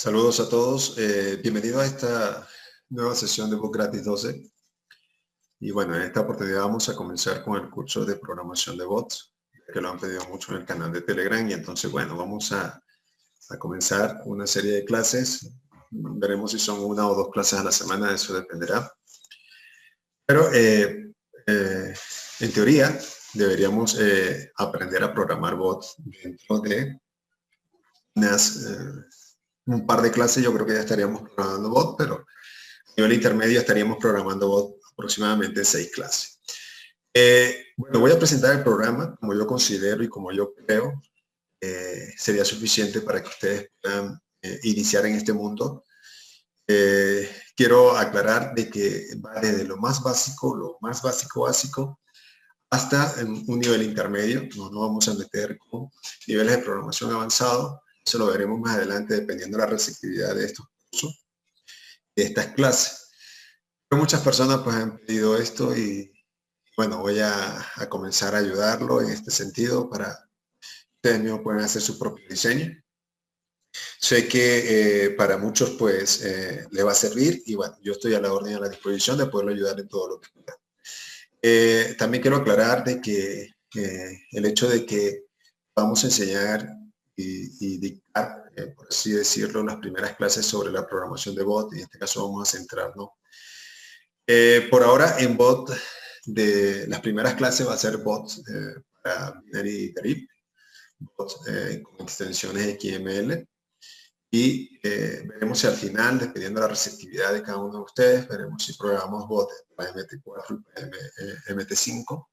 Saludos a todos. Bienvenido a esta nueva sesión de Boot Gratis 12. Y bueno, en esta oportunidad vamos a comenzar con el curso de programación de bots, que lo han pedido mucho en el canal de Telegram. Y entonces, bueno, vamos a comenzar una serie de clases. Veremos si son una o dos clases a la semana, eso dependerá. Pero en teoría deberíamos aprender a programar bots dentro de un par de clases. Yo creo que ya estaríamos programando bot, pero a nivel intermedio estaríamos programando bot aproximadamente 6 clases. Bueno, voy a presentar el programa como yo considero y como yo creo sería suficiente para que ustedes puedan iniciar en este mundo. Quiero aclarar de que va desde lo más básico hasta un nivel intermedio. No nos vamos a meter con niveles de programación avanzado. Eso lo veremos más adelante dependiendo de la receptividad de estos cursos, de estas clases. Pero muchas personas pues han pedido esto y bueno, voy a comenzar a ayudarlo en este sentido para que ustedes mismos puedan hacer su propio diseño. Sé que para muchos pues le va a servir y bueno, yo estoy a la orden y a la disposición de poderlo ayudar en todo lo que pueda. También quiero aclarar de que el hecho de que vamos a enseñar y dictar, por así decirlo, las primeras clases sobre la programación de bot, y en este caso vamos a centrarnos. Por ahora en bot, de las primeras clases va a ser bots para binary y Derib, bots con extensiones XML, y veremos si al final, dependiendo de la receptividad de cada uno de ustedes, veremos si programamos bots para MT4 y MT5.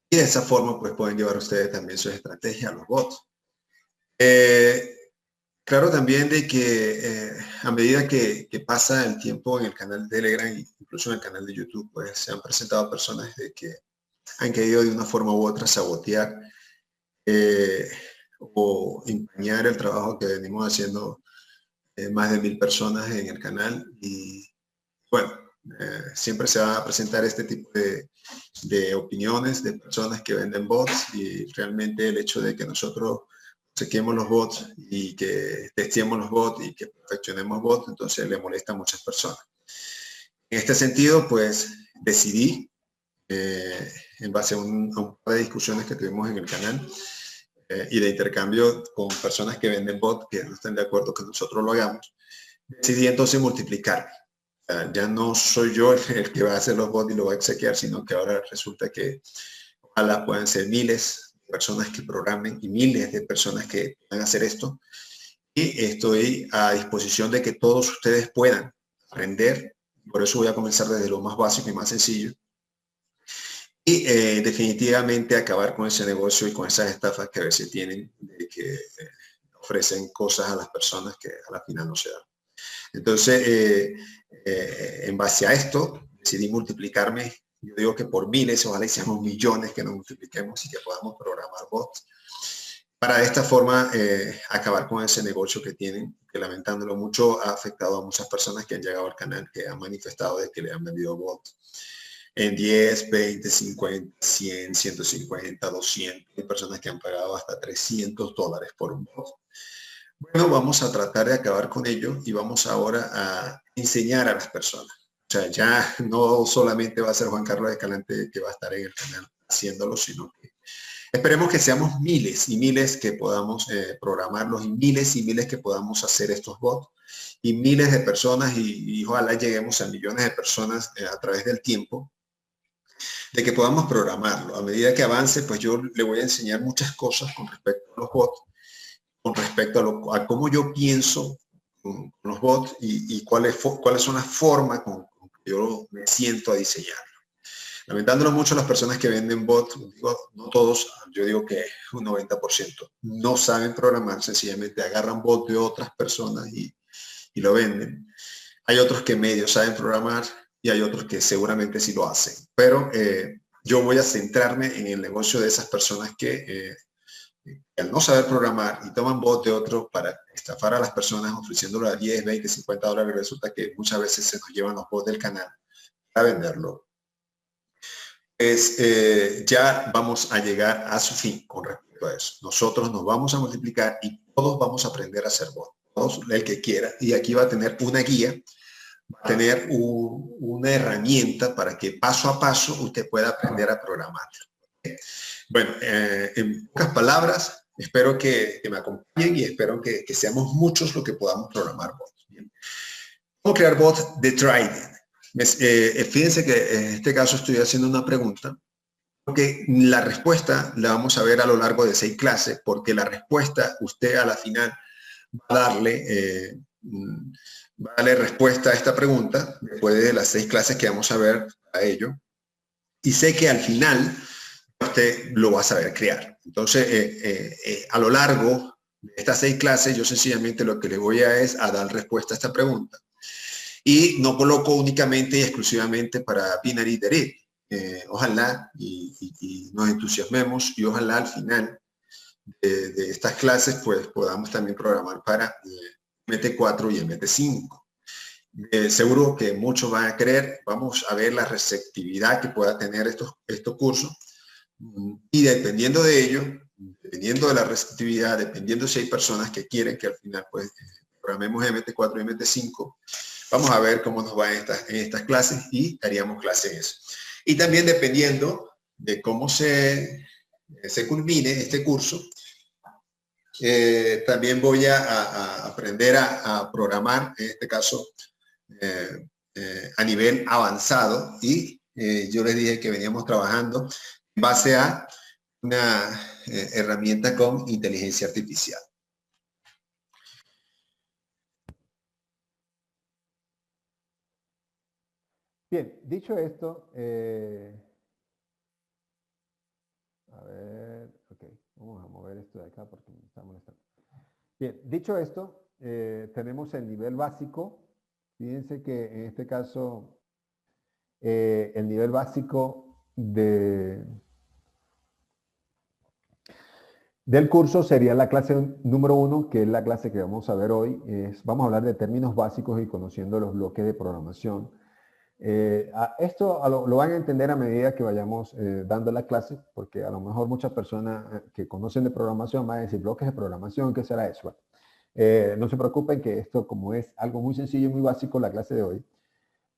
Y de esa forma pues pueden llevar ustedes también sus estrategias a los bots. Claro también de que a medida que pasa el tiempo en el canal de Telegram e incluso en el canal de YouTube, pues se han presentado personas de que han querido de una forma u otra sabotear o empañar el trabajo que venimos haciendo más de 1000 personas en el canal. Y bueno, siempre se va a presentar este tipo de opiniones de personas que venden bots, y realmente el hecho de que nosotros chequemos los bots y que testemos los bots y que perfeccionemos bots, entonces le molesta a muchas personas. En este sentido, pues decidí, en base a un par de discusiones que tuvimos en el canal y de intercambio con personas que venden bots que no están de acuerdo que nosotros lo hagamos, decidí entonces multiplicar. Ya no soy yo el que va a hacer los bots y lo va a exequiar, sino que ahora resulta que ojalá puedan ser miles de personas que programen y miles de personas que puedan hacer esto. Y estoy a disposición de que todos ustedes puedan aprender. Por eso voy a comenzar desde lo más básico y más sencillo. Y definitivamente acabar con ese negocio y con esas estafas que a veces tienen, de que ofrecen cosas a las personas que a la final no se dan. Entonces, en base a esto, decidí multiplicarme. Yo digo que por miles, ojalá hiciéramos millones que nos multipliquemos y que podamos programar bots. Para de esta forma acabar con ese negocio que tienen, que lamentándolo mucho ha afectado a muchas personas que han llegado al canal, que han manifestado de que le han vendido bots en 10, 20, 50, 100, 150, 200. Hay personas que han pagado hasta $300 por un bot. Bueno, vamos a tratar de acabar con ello y vamos ahora a enseñar a las personas. O sea, ya no solamente va a ser Juan Carlos Escalante que va a estar en el canal haciéndolo, sino que esperemos que seamos miles y miles que podamos programarlos, y miles que podamos hacer estos bots, y miles de personas, y ojalá lleguemos a millones de personas a través del tiempo, de que podamos programarlo. A medida que avance, pues yo le voy a enseñar muchas cosas con respecto a los bots, con respecto a cómo yo pienso con los bots y cuáles son las formas con que yo me siento a diseñarlo. Lamentándolo mucho, las personas que venden bots, digo, no todos, yo digo que un 90%, no saben programar, sencillamente agarran bots de otras personas y lo venden. Hay otros que medio saben programar y hay otros que seguramente sí lo hacen. Pero yo voy a centrarme en el negocio de esas personas que al no saber programar y toman bot de otro para estafar a las personas ofreciéndolo a 10, 20, 50 dólares, resulta que muchas veces se nos llevan los bots del canal para venderlo. Pues ya vamos a llegar a su fin con respecto a eso. Nosotros nos vamos a multiplicar y todos vamos a aprender a hacer bot. todos, el que quiera, y aquí va a tener una guía, va a tener una herramienta para que paso a paso usted pueda aprender a programar. Bueno, en pocas palabras, espero que me acompañen y espero que seamos muchos los que podamos programar bots. Bien. ¿Cómo crear bots de trading? Fíjense que en este caso estoy haciendo una pregunta, porque la respuesta la vamos a ver a lo largo de 6 clases, porque la respuesta usted a la final va a darle respuesta a esta pregunta después de las 6 clases que vamos a ver a ello. Y sé que al final usted lo va a saber crear. Entonces, a lo largo de estas 6 clases, yo sencillamente lo que le voy es a dar respuesta a esta pregunta. Y no coloco únicamente y exclusivamente para Binary Derivative. Ojalá y nos entusiasmemos y ojalá al final de estas clases pues podamos también programar para MT4 y MT5. Seguro que muchos van a querer, vamos a ver la receptividad que pueda tener estos cursos y dependiendo de ello, dependiendo de la receptividad, dependiendo si hay personas que quieren que al final pues programemos MT4 y MT5, vamos a ver cómo nos va en estas clases y haríamos clase en eso. Y también dependiendo de cómo se culmine este curso, también voy a aprender a programar, en este caso, a nivel avanzado. Y yo les dije que veníamos trabajando en base a una herramienta con inteligencia artificial. Bien, dicho esto, a ver, ok, vamos a mover esto de acá porque me está molestando. Bien, dicho esto, tenemos el nivel básico. Fíjense que en este caso, el nivel básico del curso sería la clase número 1, que es la clase que vamos a ver hoy. Vamos a hablar de términos básicos y conociendo los bloques de programación. Esto lo van a entender a medida que vayamos dando la clase, porque a lo mejor muchas personas que conocen de programación van a decir, bloques de programación, ¿qué será eso? No se preocupen que esto, como es algo muy sencillo y muy básico, la clase de hoy,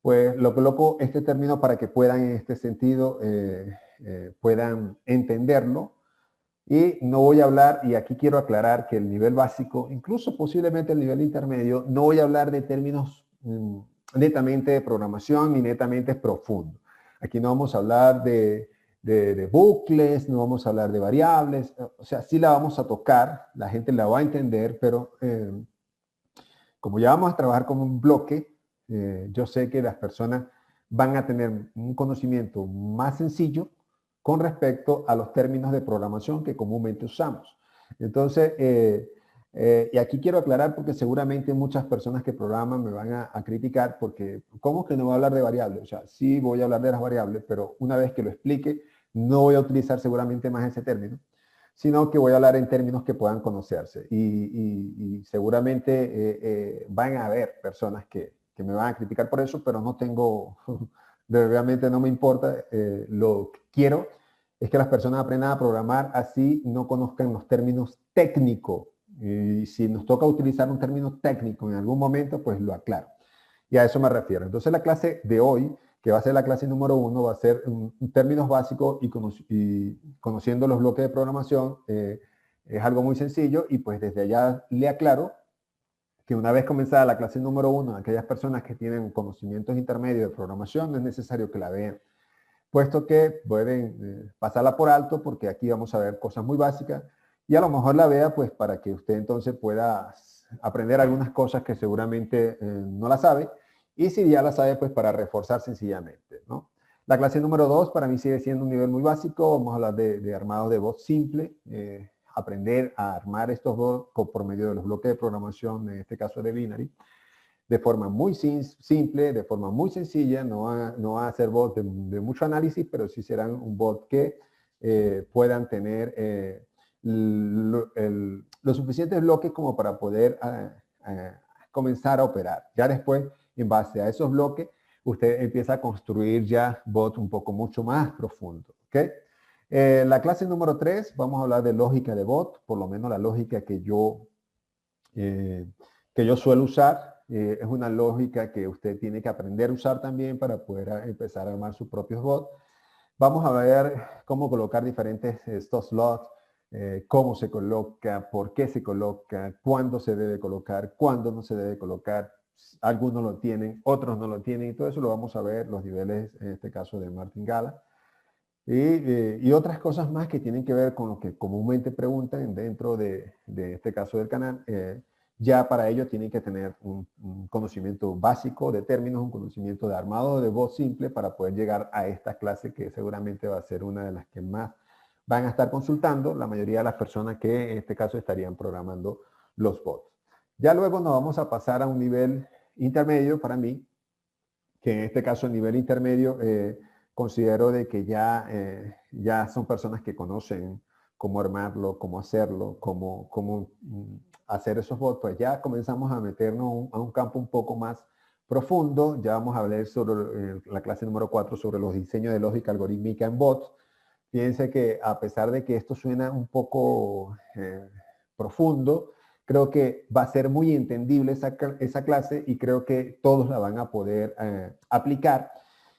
pues lo coloco este término para que puedan en este sentido, puedan entenderlo. Y no voy a hablar, y aquí quiero aclarar que el nivel básico, incluso posiblemente el nivel intermedio, no voy a hablar de términos netamente de programación ni netamente profundo. Aquí no vamos a hablar de bucles, no vamos a hablar de variables, o sea, sí la vamos a tocar, la gente la va a entender, pero como ya vamos a trabajar como un bloque, yo sé que las personas van a tener un conocimiento más sencillo con respecto a los términos de programación que comúnmente usamos. Entonces, y aquí quiero aclarar porque seguramente muchas personas que programan me van a criticar porque, ¿cómo que no voy a hablar de variables? O sea, sí voy a hablar de las variables, pero una vez que lo explique, no voy a utilizar seguramente más ese término, sino que voy a hablar en términos que puedan conocerse. Y seguramente van a haber personas que me van a criticar por eso, pero no tengo, realmente no me importa. Lo que quiero es que las personas aprendan a programar así no conozcan los términos técnicos. Y si nos toca utilizar un término técnico en algún momento, pues lo aclaro. Y a eso me refiero. Entonces la clase de hoy, que va a ser la clase número 1, va a ser términos básicos y conociendo los bloques de programación. Es algo muy sencillo y pues desde allá le aclaro que una vez comenzada la clase número 1, aquellas personas que tienen conocimientos intermedios de programación, no es necesario que la vean, puesto que pueden pasarla por alto porque aquí vamos a ver cosas muy básicas y a lo mejor la vea pues para que usted entonces pueda aprender algunas cosas que seguramente no la sabe y si ya la sabe pues para reforzar sencillamente, ¿no? La clase número 2 para mí sigue siendo un nivel muy básico. Vamos a hablar de armados de bots simple, aprender a armar estos bots por medio de los bloques de programación, en este caso de Binary, de forma muy simple, de forma muy sencilla. No va a ser bots de mucho análisis, pero sí serán un bot que puedan tener los suficientes bloques como para poder comenzar a operar. Ya después, en base a esos bloques, usted empieza a construir ya bots un poco mucho más profundos. ¿Okay? La clase número 3, vamos a hablar de lógica de bot, por lo menos la lógica que yo que yo suelo usar. Es una lógica que usted tiene que aprender a usar también para poder empezar a armar sus propios bots. Vamos a ver cómo colocar diferentes stop slots, cómo se coloca, por qué se coloca, cuándo se debe colocar, cuándo no se debe colocar. Algunos lo tienen, otros no lo tienen, y todo eso lo vamos a ver, los niveles, en este caso de Martingala. Y otras cosas más que tienen que ver con lo que comúnmente preguntan dentro de este caso del canal. Ya para ello tienen que tener un conocimiento básico de términos, un conocimiento de armado de voz simple para poder llegar a esta clase, que seguramente va a ser una de las que más van a estar consultando la mayoría de las personas que en este caso estarían programando los bots. Ya luego nos vamos a pasar a un nivel intermedio para mí, que en este caso el nivel intermedio considero de que ya son personas que conocen cómo armarlo, cómo hacerlo, cómo hacer esos bots. Pues ya comenzamos a meternos a un campo un poco más profundo. Ya vamos a hablar sobre la clase número 4 sobre los diseños de lógica algorítmica en bots. Fíjense que a pesar de que esto suena un poco profundo, creo que va a ser muy entendible esa clase y creo que todos la van a poder aplicar.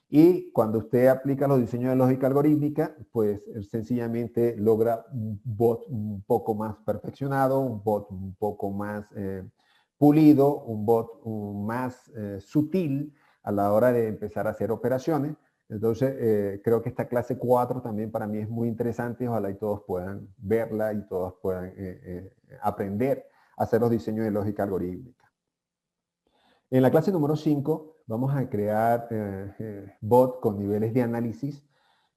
Y cuando usted aplica los diseños de lógica algorítmica, pues sencillamente logra un bot un poco más perfeccionado, un bot un poco más pulido, un bot más sutil a la hora de empezar a hacer operaciones. Entonces, creo que esta clase 4 también para mí es muy interesante. Ojalá y todos puedan verla y todos puedan aprender a hacer los diseños de lógica algorítmica. En la clase número 5 vamos a crear bot con niveles de análisis.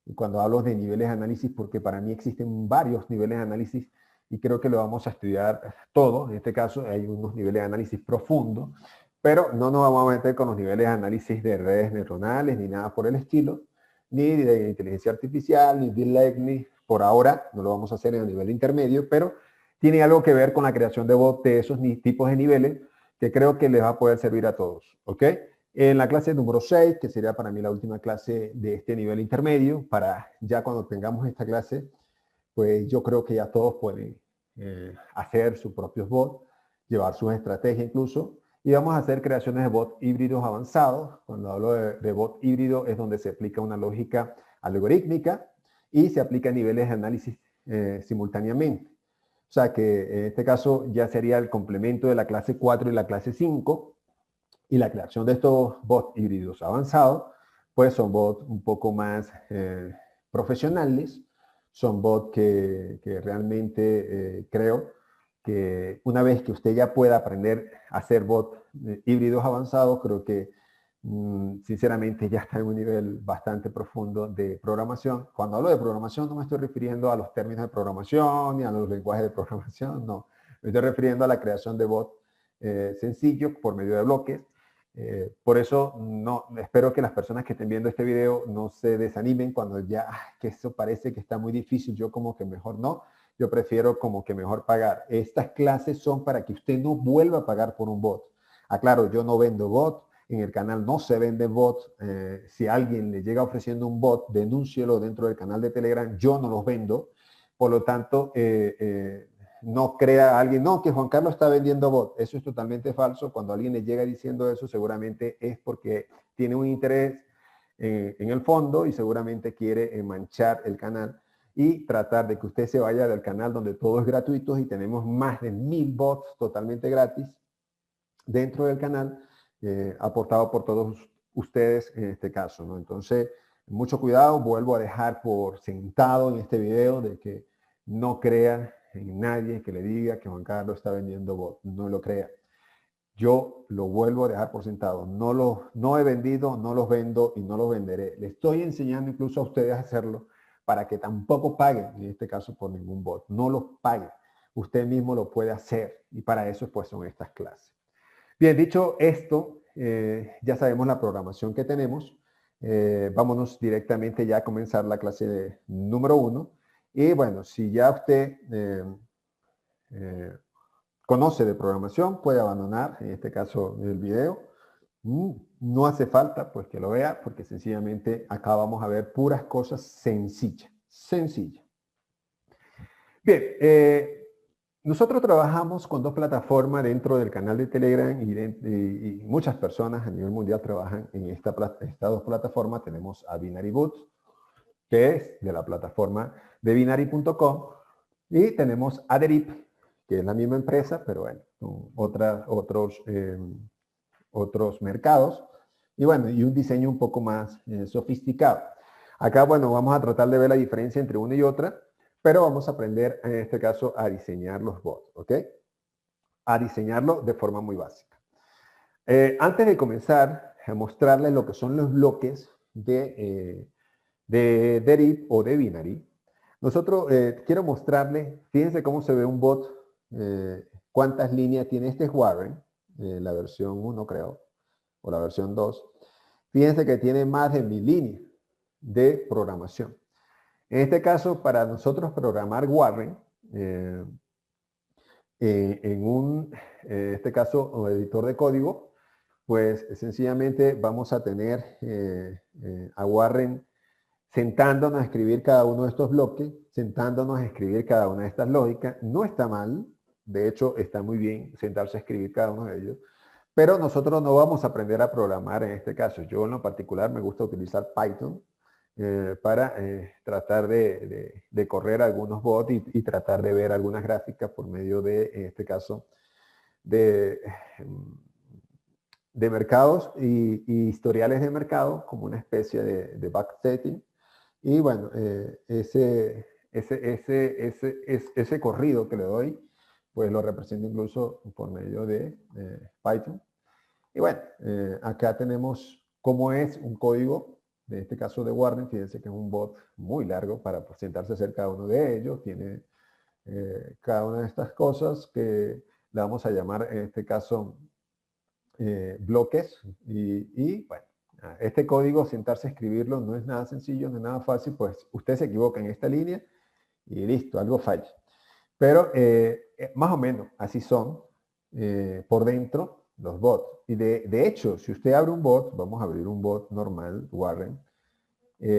Y cuando hablo de niveles de análisis, porque para mí existen varios niveles de análisis y creo que lo vamos a estudiar todo. En este caso hay unos niveles de análisis profundos, pero no nos vamos a meter con los niveles de análisis de redes neuronales ni nada por el estilo, ni de inteligencia artificial, ni de learning. Por ahora no lo vamos a hacer en el nivel intermedio, pero tiene algo que ver con la creación de bots de esos tipos de niveles que creo que les va a poder servir a todos, ¿ok? En la clase número 6, que sería para mí la última clase de este nivel intermedio, para ya cuando tengamos esta clase, pues yo creo que ya todos pueden hacer sus propios bots, llevar sus estrategias incluso, y vamos a hacer creaciones de bots híbridos avanzados. Cuando hablo de bot híbrido es donde se aplica una lógica algorítmica y se aplica niveles de análisis simultáneamente. O sea que en este caso ya sería el complemento de la clase 4 y la clase 5, y la creación de estos bots híbridos avanzados, pues son bots un poco más profesionales, son bots que realmente creo que una vez que usted ya pueda aprender a hacer bots híbridos avanzados, creo que sinceramente ya está en un nivel bastante profundo de programación. Cuando hablo de programación no me estoy refiriendo a los términos de programación ni a los lenguajes de programación, no. Me estoy refiriendo a la creación de bots sencillos por medio de bloques. Por eso espero que las personas que estén viendo este video no se desanimen cuando ya, que eso parece que está muy difícil, yo como que mejor no. Yo prefiero como que mejor pagar. Estas clases son para que usted no vuelva a pagar por un bot. Aclaro, yo no vendo bots. En el canal no se venden bots. Si alguien le llega ofreciendo un bot, denúncielo dentro del canal de Telegram. Yo no los vendo. Por lo tanto, no crea a alguien, no, que Juan Carlos está vendiendo bot. Eso es totalmente falso. Cuando alguien le llega diciendo eso, seguramente es porque tiene un interés en el fondo y seguramente quiere manchar el canal y tratar de que usted se vaya del canal donde todo es gratuito y tenemos más de 1000 bots totalmente gratis dentro del canal, aportado por todos ustedes en este caso, ¿no? Entonces, mucho cuidado. Vuelvo a dejar por sentado en este video de que no crea en nadie que le diga que Juan Carlos está vendiendo bot. No lo crea. Yo lo vuelvo a dejar por sentado. No he vendido, no los vendo y no los venderé. Le estoy enseñando incluso a ustedes a hacerlo para que tampoco paguen, en este caso, por ningún bot. No los paguen. Usted mismo lo puede hacer y para eso pues son estas clases. Bien, dicho esto, ya sabemos la programación que tenemos. Vámonos directamente ya a comenzar la clase número 1. Y bueno, si ya usted conoce de programación, puede abandonar, en este caso, el video. No hace falta pues que lo vea, porque sencillamente acá vamos a ver puras cosas sencillas. Bien, nosotros trabajamos con dos plataformas dentro del canal de Telegram y muchas personas a nivel mundial trabajan en estas dos plataformas. Tenemos a Binary Boot, que es de la plataforma de binary.com, y tenemos a Derip, que es la misma empresa, pero bueno, otros mercados, y bueno, y un diseño un poco más sofisticado. Acá, bueno, vamos a tratar de ver la diferencia entre una y otra, pero vamos a aprender en este caso a diseñar los bots, ¿ok? A diseñarlo de forma muy básica. Antes de comenzar a mostrarles lo que son los bloques de Derip o de Binary, nosotros quiero mostrarles, fíjense cómo se ve un bot, cuántas líneas tiene. Este es Warren, la versión 1 creo, o la versión 2. Fíjense que tiene más de 1000 líneas de programación. En este caso, para nosotros programar Warren, en este caso, editor de código, pues sencillamente vamos a tener a Warren sentándonos a escribir cada uno de estos bloques, sentándonos a escribir cada una de estas lógicas. No está mal, de hecho está muy bien sentarse a escribir cada uno de ellos, pero nosotros no vamos a aprender a programar en este caso. Yo en lo particular me gusta utilizar Python para tratar de correr algunos bots y tratar de ver algunas gráficas por medio de, en este caso, de mercados y historiales de mercado, como una especie de backsetting. Y bueno, ese corrido que le doy, pues lo represento incluso por medio de Python. Y bueno, acá tenemos cómo es un código, de este caso de Warren. Fíjense que es un bot muy largo para sentarse a hacer cada uno de ellos. Tiene cada una de estas cosas que le vamos a llamar, en este caso, bloques. Y bueno, este código, sentarse a escribirlo, no es nada sencillo, no es nada fácil, pues usted se equivoca en esta línea y listo, algo falla. Pero más o menos así son por dentro los bots. Y de hecho, si usted abre un bot, vamos a abrir un bot normal, Warren,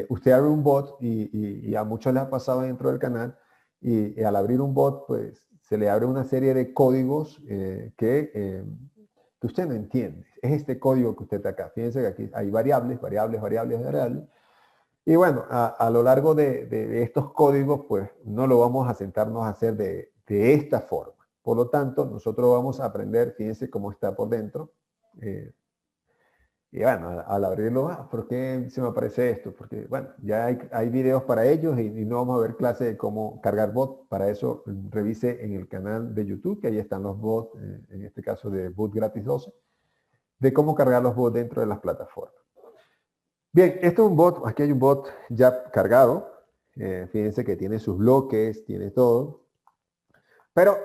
usted abre un bot y a muchos les ha pasado dentro del canal, y al abrir un bot, pues se le abre una serie de códigos que usted no entiende. Es este código que usted está acá. Fíjense que aquí hay variables. Y bueno, a lo largo de estos códigos, pues no lo vamos a sentarnos a hacer de esta forma. Por lo tanto, nosotros vamos a aprender, fíjense cómo está por dentro. Y bueno, al abrirlo, ¿por qué se me aparece esto? Porque bueno, ya hay videos para ellos y no vamos a ver clase de cómo cargar bots. Para eso revise en el canal de YouTube, que ahí están los bots, en este caso de Boot Gratis 12, de cómo cargar los bots dentro de las plataformas. Bien, esto es un bot, aquí hay un bot ya cargado. Fíjense que tiene sus bloques, tiene todo. Pero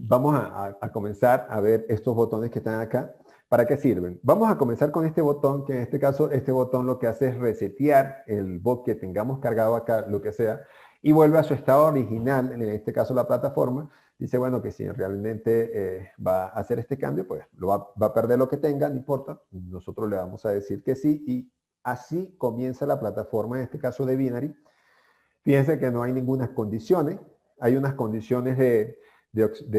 vamos a comenzar a ver estos botones que están acá. ¿Para qué sirven? Vamos a comenzar con este botón, que en este caso, este botón lo que hace es resetear el bot que tengamos cargado acá, lo que sea, y vuelve a su estado original, en este caso la plataforma. Dice, bueno, que si realmente va a hacer este cambio, pues va a perder lo que tenga, no importa. Nosotros le vamos a decir que sí, y así comienza la plataforma, en este caso de Binary. Fíjense que no hay ninguna condiciones. Hay unas condiciones de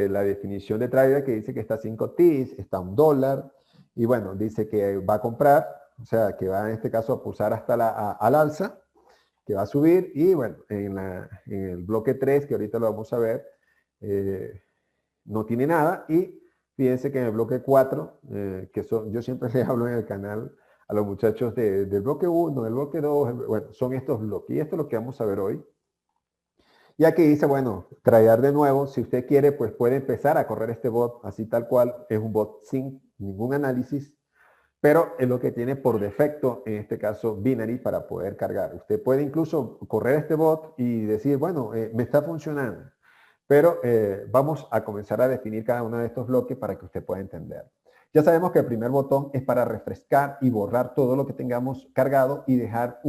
la definición de trader que dice que está 5 TIS, está $1, y bueno, dice que va a comprar, o sea, que va en este caso a pulsar hasta al alza, que va a subir, y bueno, en el bloque 3, que ahorita lo vamos a ver, no tiene nada. Y fíjense que en el bloque 4, yo siempre les hablo en el canal a los muchachos del bloque 1, del bloque 2, bueno, son estos bloques, y esto es lo que vamos a ver hoy. Y aquí dice, bueno, tradear de nuevo, si usted quiere, pues puede empezar a correr este bot así tal cual. Es un bot sin ningún análisis, pero es lo que tiene por defecto, en este caso, Binary, para poder cargar. Usted puede incluso correr este bot y decir, bueno, me está funcionando. Pero vamos a comenzar a definir cada uno de estos bloques para que usted pueda entender. Ya sabemos que el primer botón es para refrescar y borrar todo lo que tengamos cargado y dejar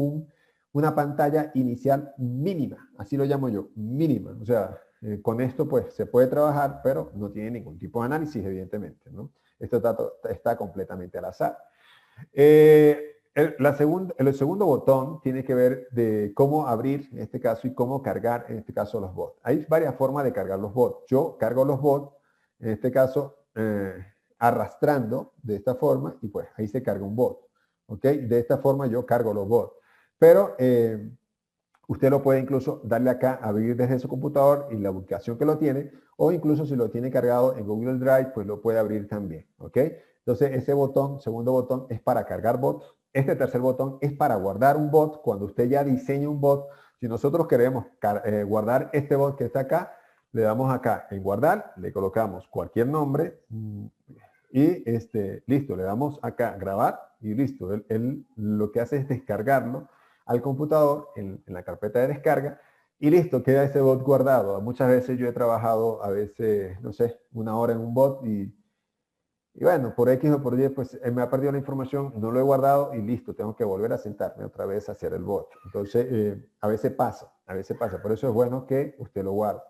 una pantalla inicial mínima, así lo llamo yo, mínima. O sea, con esto pues se puede trabajar, pero no tiene ningún tipo de análisis, evidentemente, ¿no? Esto está completamente al azar. el segundo botón tiene que ver de cómo abrir, en este caso, y cómo cargar, en este caso, los bots. Hay varias formas de cargar los bots. Yo cargo los bots, en este caso, arrastrando de esta forma, y pues ahí se carga un bot. ¿Ok? De esta forma yo cargo los bots. Pero usted lo puede incluso darle acá, abrir desde su computador y la ubicación que lo tiene, o incluso si lo tiene cargado en Google Drive, pues lo puede abrir también. ¿Ok? Entonces, ese botón, segundo botón, es para cargar bots. Este tercer botón es para guardar un bot. Cuando usted ya diseña un bot, si nosotros queremos guardar este bot que está acá, le damos acá en guardar, le colocamos cualquier nombre y listo, le damos acá grabar y listo. Él lo que hace es descargarlo al computador en la carpeta de descarga y listo, queda ese bot guardado. Muchas veces yo he trabajado, a veces, no sé, 1 hora en un bot y bueno, por X o por Y, pues me ha perdido la información, no lo he guardado y listo, tengo que volver a sentarme otra vez a hacer el bot. Entonces, a veces pasa. Por eso es bueno que usted lo guarde.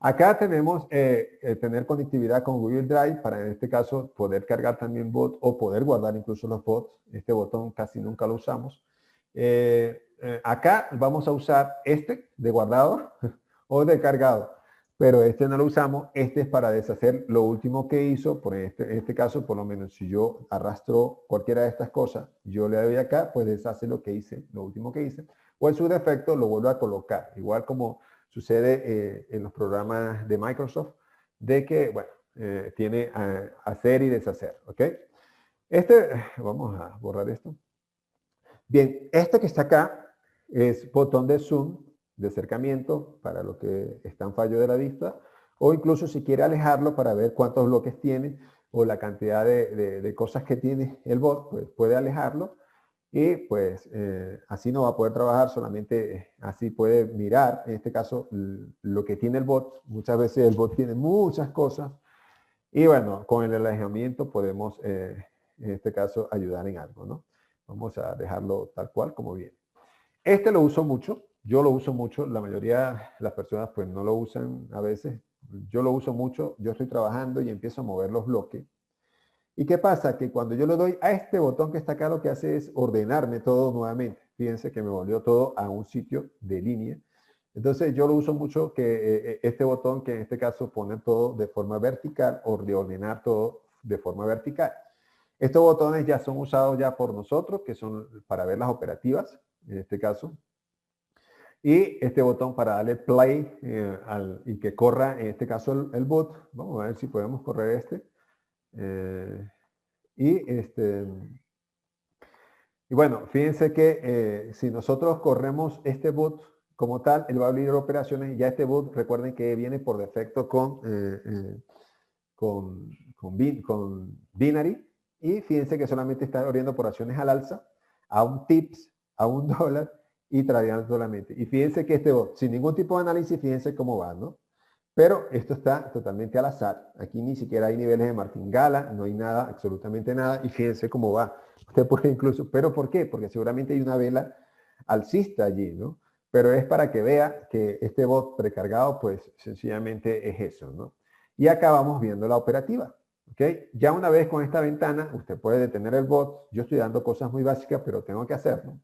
Acá tenemos tener conectividad con Google Drive para, en este caso, poder cargar también bots o poder guardar incluso los bots. Este botón casi nunca lo usamos. Acá vamos a usar este de guardado o de cargado. Pero este no lo usamos, este es para deshacer lo último que hizo, por en este caso, por lo menos si yo arrastro cualquiera de estas cosas, yo le doy acá, pues deshace lo que hice, lo último que hice, o en su defecto lo vuelvo a colocar, igual como sucede en los programas de Microsoft, de que, bueno, tiene hacer y deshacer, ¿ok? Vamos a borrar esto. Bien, este que está acá es botón de zoom, de acercamiento para lo que está en fallo de la vista, o incluso si quiere alejarlo para ver cuántos bloques tiene o la cantidad de cosas que tiene el bot, pues puede alejarlo y pues así no va a poder trabajar, solamente así puede mirar, en este caso, lo que tiene el bot. Muchas veces el bot tiene muchas cosas y bueno, con el alejamiento podemos, en este caso, ayudar en algo, ¿no? Vamos a dejarlo tal cual como viene. Este lo uso mucho, yo lo uso mucho, la mayoría de las personas pues no lo usan a veces. Yo lo uso mucho, yo estoy trabajando y empiezo a mover los bloques. ¿Y qué pasa? Que cuando yo le doy a este botón que está acá, lo que hace es ordenarme todo nuevamente. Fíjense que me volvió todo a un sitio de línea. Entonces yo lo uso mucho, que este botón que en este caso pone todo de forma vertical o de ordenar todo de forma vertical. Estos botones ya son usados ya por nosotros, que son para ver las operativas, en este caso. Y este botón para darle play y que corra, en este caso, el bot. Vamos a ver si podemos correr este. Y bueno, fíjense que si nosotros corremos este bot como tal, él va a abrir operaciones y ya este bot, recuerden que viene por defecto con binary. Y fíjense que solamente está abriendo operaciones al alza, a un tips, a $1 y tradeando solamente. Y fíjense que este bot, sin ningún tipo de análisis, fíjense cómo va, ¿no? Pero esto está totalmente al azar. Aquí ni siquiera hay niveles de martingala, no hay nada, absolutamente nada. Y fíjense cómo va. Usted puede incluso, ¿pero por qué? Porque seguramente hay una vela alcista allí, ¿no? Pero es para que vea que este bot precargado, pues sencillamente es eso, ¿no? Y acá vamos viendo la operativa. ¿Ok? Ya una vez con esta ventana, usted puede detener el bot. Yo estoy dando cosas muy básicas, pero tengo que hacerlo.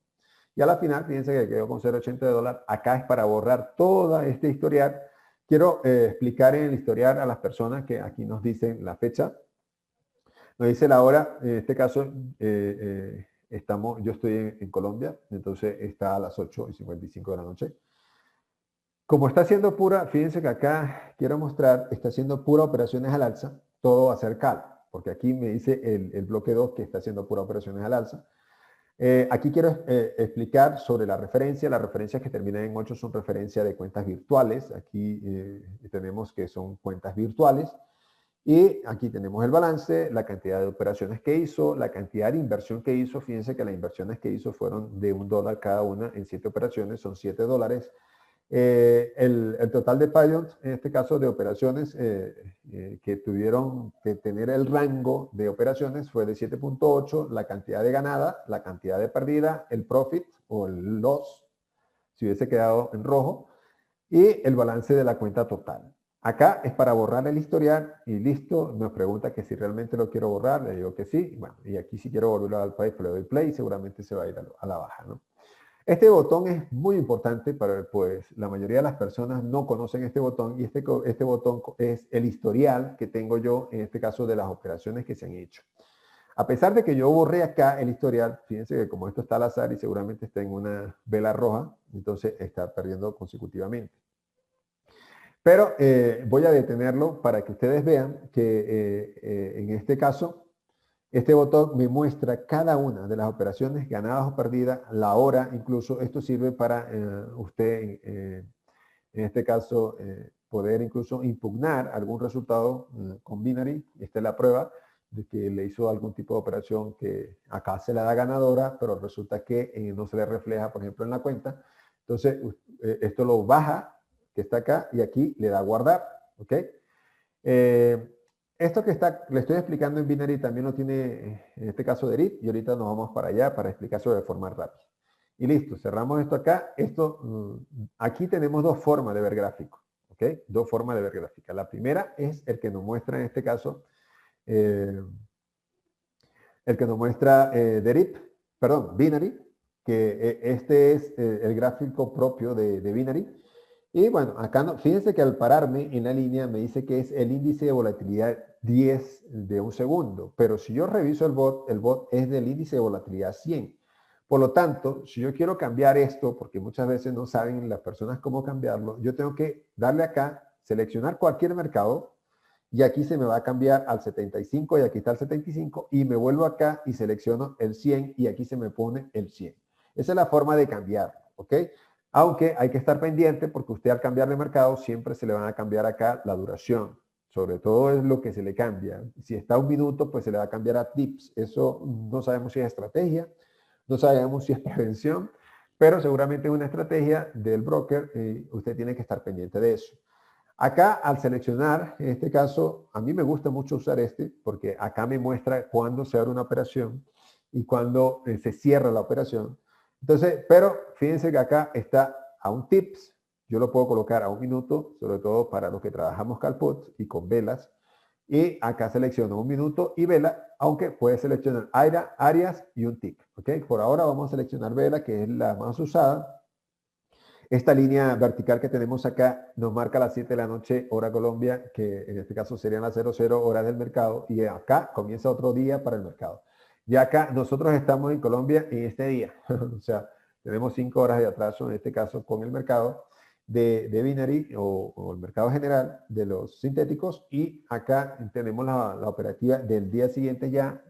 Y a la final, fíjense que quedó con $0.80. Acá es para borrar toda este historial. Quiero explicar en el historial a las personas que aquí nos dicen la fecha. Nos dice la hora. En este caso, yo estoy en Colombia, entonces está a las 8:55 de la noche. Como está haciendo pura, fíjense que acá quiero mostrar, está haciendo pura operaciones al alza, todo va a ser cal, porque aquí me dice el bloque 2 que está haciendo pura operaciones al alza. Aquí quiero explicar sobre la referencia. Las referencias que terminan en 8 son referencias de cuentas virtuales. Aquí tenemos que son cuentas virtuales. Y aquí tenemos el balance, la cantidad de operaciones que hizo, la cantidad de inversión que hizo. Fíjense que las inversiones que hizo fueron de $1 cada una en 7 operaciones, son $7. El total de pilots, en este caso de operaciones que tuvieron que tener el rango de operaciones fue de 7.8, la cantidad de ganada, la cantidad de perdida, el profit o el loss, si hubiese quedado en rojo, y el balance de la cuenta total. Acá es para borrar el historial y listo. Nos pregunta que si realmente lo quiero borrar. Le digo que sí. Bueno, y aquí si quiero volverlo al país, le doy play y seguramente se va a ir a la baja, ¿no? Este botón es muy importante para, pues, la mayoría de las personas no conocen este botón y este botón es el historial que tengo yo, en este caso, de las operaciones que se han hecho. A pesar de que yo borré acá el historial, fíjense que como esto está al azar y seguramente está en una vela roja, entonces está perdiendo consecutivamente. Pero voy a detenerlo para que ustedes vean que en este caso, este botón me muestra cada una de las operaciones ganadas o perdidas, la hora, incluso esto sirve para usted, en este caso, poder incluso impugnar algún resultado con Binary. Esta es la prueba de que le hizo algún tipo de operación que acá se la da ganadora, pero resulta que no se le refleja, por ejemplo, en la cuenta. Entonces, esto lo baja, que está acá, y aquí le da guardar, ¿ok? Esto que le estoy explicando en Binary también lo tiene, en este caso, Derit, y ahorita nos vamos para allá para explicarlo de forma rápida. Y listo, cerramos esto acá. Aquí tenemos dos formas de ver gráfico, ¿ok? Dos formas de ver gráfica. La primera es el que nos muestra, en este caso, el que nos muestra Derit, perdón, Binary, que este es el gráfico propio de Binary. Y bueno, acá fíjense que al pararme en la línea me dice que es el índice de volatilidad 10 de un segundo. Pero si yo reviso el bot es del índice de volatilidad 100. Por lo tanto, si yo quiero cambiar esto, porque muchas veces no saben las personas cómo cambiarlo, yo tengo que darle acá, seleccionar cualquier mercado, y aquí se me va a cambiar al 75 y aquí está el 75 y me vuelvo acá y selecciono el 100 y aquí se me pone el 100. Esa es la forma de cambiar, ¿ok? Aunque hay que estar pendiente porque usted al cambiar de mercado siempre se le van a cambiar acá la duración. Sobre todo es lo que se le cambia. Si está un minuto, pues se le va a cambiar a tips. Eso no sabemos si es estrategia, no sabemos si es prevención, pero seguramente es una estrategia del broker y usted tiene que estar pendiente de eso. Acá al seleccionar, en este caso, a mí me gusta mucho usar este porque acá me muestra cuándo se abre una operación y cuándo se cierra la operación. Entonces, pero fíjense que acá está a un tips, yo lo puedo colocar a un minuto, sobre todo para los que trabajamos CalPots y con velas. Y acá selecciono un minuto y vela, aunque puede seleccionar áreas y un tick. ¿Ok? Por ahora vamos a seleccionar vela, que es la más usada. Esta línea vertical que tenemos acá nos marca las 7 de la noche, hora Colombia, que en este caso serían las 00 horas del mercado, y acá comienza otro día para el mercado. Y acá nosotros estamos en Colombia en este día, o sea, tenemos 5 horas de atraso en este caso con el mercado de Binary o el mercado general de los sintéticos, y acá tenemos la operativa del día siguiente ya,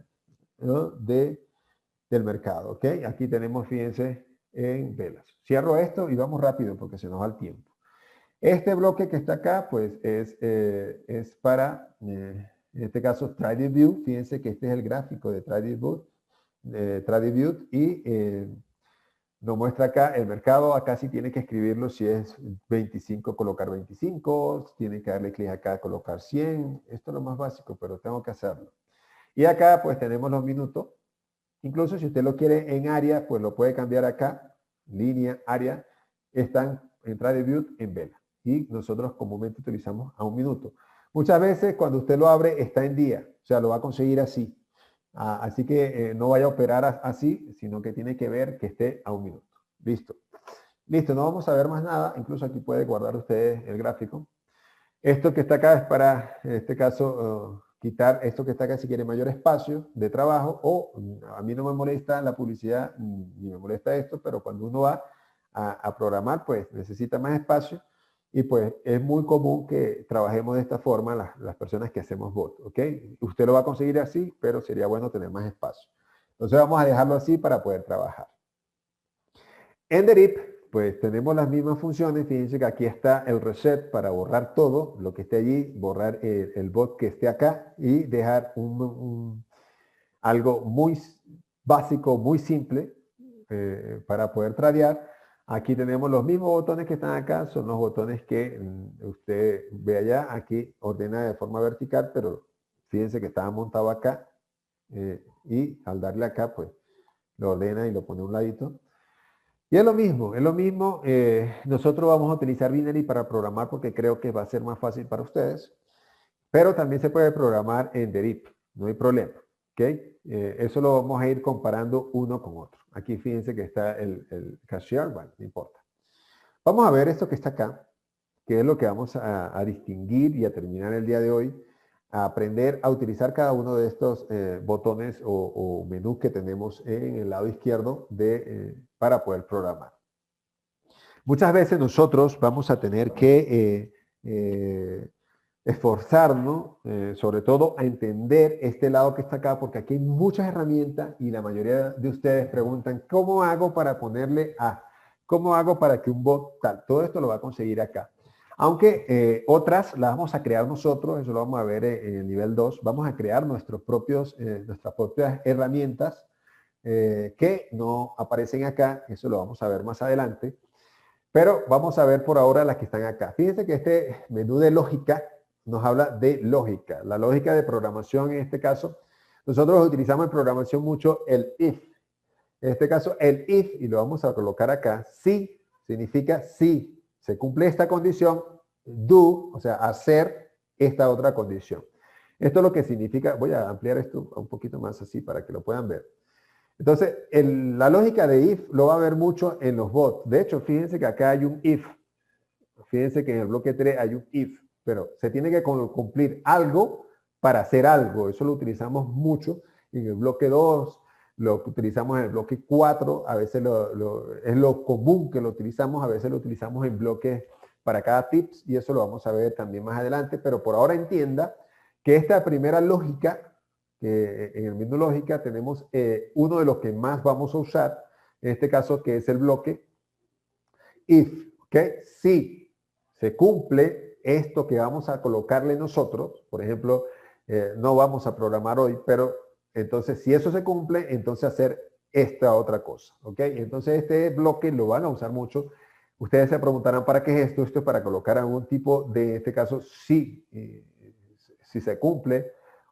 ¿no? Del mercado, ¿ok? Aquí tenemos, fíjense, en velas. Cierro esto y vamos rápido porque se nos va el tiempo. Este bloque que está acá, pues es para, en este caso, TradingView. Fíjense que este es el gráfico de TradingView y nos muestra acá el mercado. Acá sí tiene que escribirlo, si es 25, colocar 25, tiene que darle clic acá, colocar 100. Esto es lo más básico, pero tengo que hacerlo. Y acá pues tenemos los minutos. Incluso si usted lo quiere en área, pues lo puede cambiar acá, línea, área, están en TradingView en vela. Y nosotros comúnmente utilizamos a un minuto. Muchas veces cuando usted lo abre está en día, o sea, lo va a conseguir así. Así que no vaya a operar así, sino que tiene que ver que esté a un minuto. Listo. Listo, no vamos a ver más nada. Incluso aquí puede guardar ustedes el gráfico. Esto que está acá es para, en este caso, quitar esto que está acá si quiere mayor espacio de trabajo, o a mí no me molesta la publicidad ni me molesta esto, pero cuando uno va a programar, pues necesita más espacio y pues es muy común que trabajemos de esta forma las personas que hacemos bot, ¿ok? Usted lo va a conseguir así, pero sería bueno tener más espacio. Entonces vamos a dejarlo así para poder trabajar. En Derip, pues tenemos las mismas funciones. Fíjense que aquí está el reset para borrar todo lo que esté allí, borrar el bot que esté acá y dejar algo muy básico, muy simple para poder tradear. Aquí tenemos los mismos botones que están acá, son los botones que usted ve allá. Aquí ordena de forma vertical, pero fíjense que estaba montado acá y al darle acá, pues lo ordena y lo pone a un ladito. Y es lo mismo, es lo mismo. Nosotros vamos a utilizar Binary para programar porque creo que va a ser más fácil para ustedes, pero también se puede programar en Derip, no hay problema. ¿Ok? Eso lo vamos a ir comparando uno con otro. Aquí fíjense que está el cashier, bueno, no importa. Vamos a ver esto que está acá, que es lo que vamos a distinguir y a terminar el día de hoy, a aprender a utilizar cada uno de estos botones o menús que tenemos en el lado izquierdo para poder programar. Muchas veces nosotros vamos a tener que esforzarnos, sobre todo a entender este lado que está acá, porque aquí hay muchas herramientas y la mayoría de ustedes preguntan, ¿cómo hago para ponerle a? ¿Cómo hago para que un bot tal? Todo esto lo va a conseguir acá. Aunque otras las vamos a crear nosotros, eso lo vamos a ver en el nivel 2, vamos a crear nuestras propias herramientas que no aparecen acá, eso lo vamos a ver más adelante. Pero vamos a ver por ahora las que están acá. Fíjense que este menú de lógica nos habla de lógica. La lógica de programación en este caso, nosotros utilizamos en programación mucho el if. En este caso el if, y lo vamos a colocar acá, si significa si se cumple esta condición, do, o sea, hacer esta otra condición. Esto es lo que significa, voy a ampliar esto un poquito más así para que lo puedan ver. Entonces, la lógica de if lo va a ver mucho en los bots. De hecho, fíjense que acá hay un if. Fíjense que en el bloque 3 hay un if, pero se tiene que cumplir algo para hacer algo. Eso lo utilizamos mucho en el bloque 2, lo utilizamos en el bloque 4, a veces es lo común que lo utilizamos, a veces lo utilizamos en bloques para cada tips y eso lo vamos a ver también más adelante, pero por ahora entienda que esta primera lógica, que en el menú lógica tenemos uno de los que más vamos a usar, en este caso que es el bloque if, ¿ok? Si se cumple esto que vamos a colocarle nosotros, por ejemplo, no vamos a programar hoy, pero entonces si eso se cumple, entonces hacer esta otra cosa, ¿ok? Entonces este bloque lo van a usar mucho. Ustedes se preguntarán, ¿para qué es esto? Esto es para colocar algún tipo de, en este caso, si se cumple,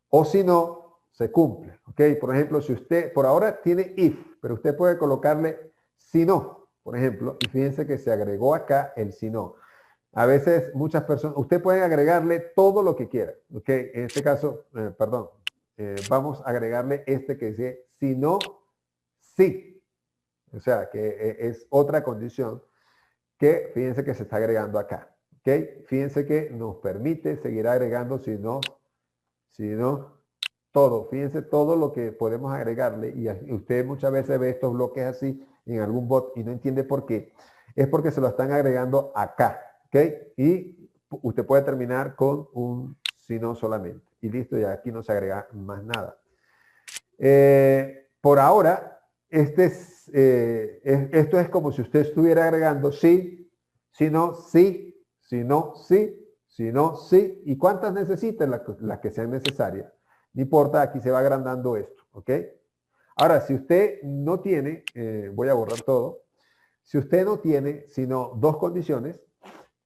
o si no, se cumple, ¿ok? Por ejemplo, si usted, por ahora tiene if, pero usted puede colocarle si no, por ejemplo, y fíjense que se agregó acá el si no. A veces muchas personas, usted puede agregarle todo lo que quiera, ¿ok? En este caso, vamos a agregarle este que dice si no, sí. O sea, que es otra condición que fíjense que se está agregando acá, ¿ok? Fíjense que nos permite seguir agregando si no, todo. Fíjense todo lo que podemos agregarle y usted muchas veces ve estos bloques así en algún bot y no entiende por qué. Es porque se lo están agregando acá, ¿ok? Y usted puede terminar con un si no solamente. Y listo, ya aquí no se agrega más nada. Por ahora, esto es como si usted estuviera agregando sí, si no, sí, si no, sí, si no, sí. ¿Y cuántas necesita? Las que sean necesarias. No importa, aquí se va agrandando esto, ¿ok? Ahora, si usted no tiene, voy a borrar todo, si usted no tiene sino dos condiciones,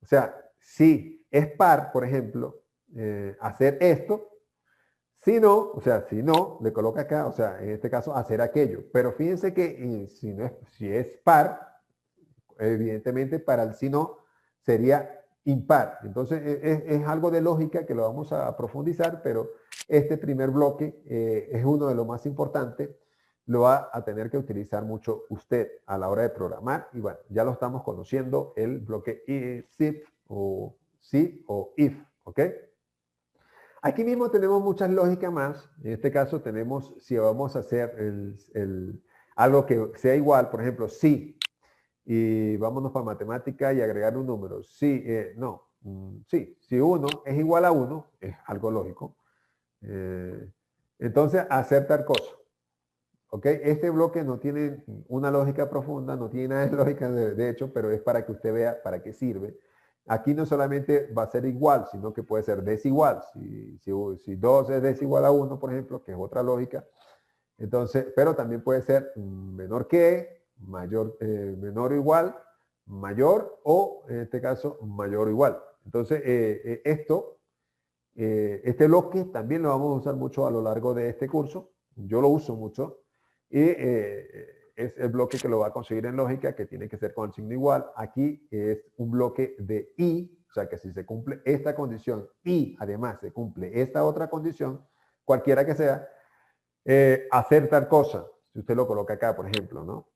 o sea, si es par, por ejemplo, hacer esto, si no, o sea, si no, le coloca acá, o sea, en este caso, hacer aquello. Pero fíjense que si es par, evidentemente para el si no sería impar. Entonces es algo de lógica que lo vamos a profundizar, pero este primer bloque es uno de los más importantes. Lo va a tener que utilizar mucho usted a la hora de programar. Y bueno, ya lo estamos conociendo, el bloque if o si o if, ¿ok? Aquí mismo tenemos muchas lógicas más. En este caso tenemos, si vamos a hacer algo que sea igual, por ejemplo, si, y vámonos para matemática y agregar un número. Si, sí, si 1 es igual a 1, es algo lógico. Entonces, hacer tal cosa. ¿Ok? Este bloque no tiene una lógica profunda, no tiene nada de lógica de hecho, pero es para que usted vea para qué sirve. Aquí no solamente va a ser igual, sino que puede ser desigual. Si 2 es desigual a 1, por ejemplo, que es otra lógica. Entonces, pero también puede ser menor que, menor o igual, mayor o, en este caso, mayor o igual. Entonces, este bloque también lo vamos a usar mucho a lo largo de este curso. Yo lo uso mucho. Y es el bloque que lo va a conseguir en lógica, que tiene que ser con el signo igual. Aquí es un bloque de y, o sea que si se cumple esta condición y además se cumple esta otra condición, cualquiera que sea, hacer tal cosa, si usted lo coloca acá, por ejemplo, ¿no?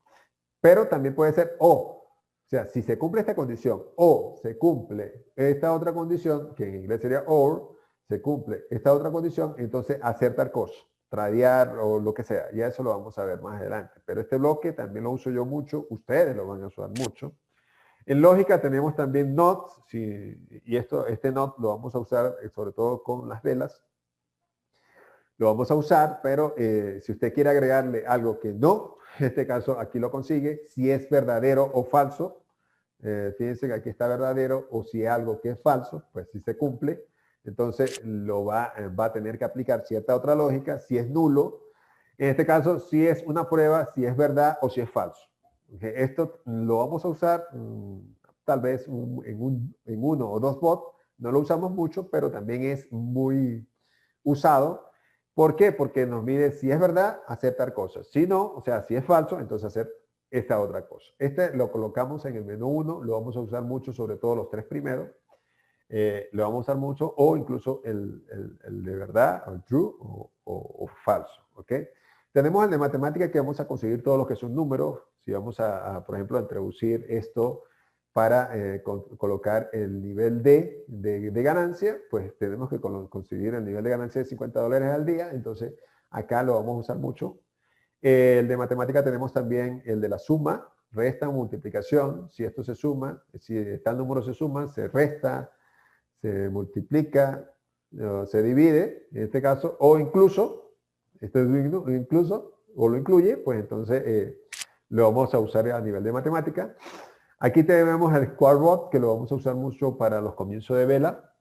Pero también puede ser o sea, si se cumple esta condición o se cumple esta otra condición, que en inglés sería or, se cumple esta otra condición, entonces hacer tal cosa, tradear o lo que sea. Ya eso lo vamos a ver más adelante. Pero este bloque también lo uso yo mucho, ustedes lo van a usar mucho. En lógica tenemos también not, y este not lo vamos a usar sobre todo con las velas. Lo vamos a usar, pero si usted quiere agregarle algo que no, en este caso aquí lo consigue, si es verdadero o falso, fíjense que aquí está verdadero, o si es algo que es falso, pues si se cumple, entonces va a tener que aplicar cierta otra lógica, si es nulo, en este caso si es una prueba, si es verdad o si es falso. ¿Okay? Esto lo vamos a usar tal vez en uno o dos bots, no lo usamos mucho, pero también es muy usado. ¿Por qué? Porque nos mide si es verdad, aceptar cosas. Si no, o sea, si es falso, entonces hacer esta otra cosa. Este lo colocamos en el menú 1, lo vamos a usar mucho, sobre todo los tres primeros. Lo vamos a usar mucho, o incluso el de verdad, o el true, o falso. ¿Ok? Tenemos el de matemática que vamos a conseguir todos los que son números. Si vamos por ejemplo, a introducir esto para colocar el nivel de ganancia, pues tenemos que conseguir el nivel de ganancia de $50 al día. Entonces, acá lo vamos a usar mucho. El de matemática tenemos también el de la suma, resta, multiplicación. Si esto se suma, si tal número se suma, se resta, se multiplica, se divide, en este caso, o incluso, esto es incluso, o lo incluye, pues entonces lo vamos a usar a nivel de matemática. Aquí tenemos el square root, que lo vamos a usar mucho para los comienzos de vela.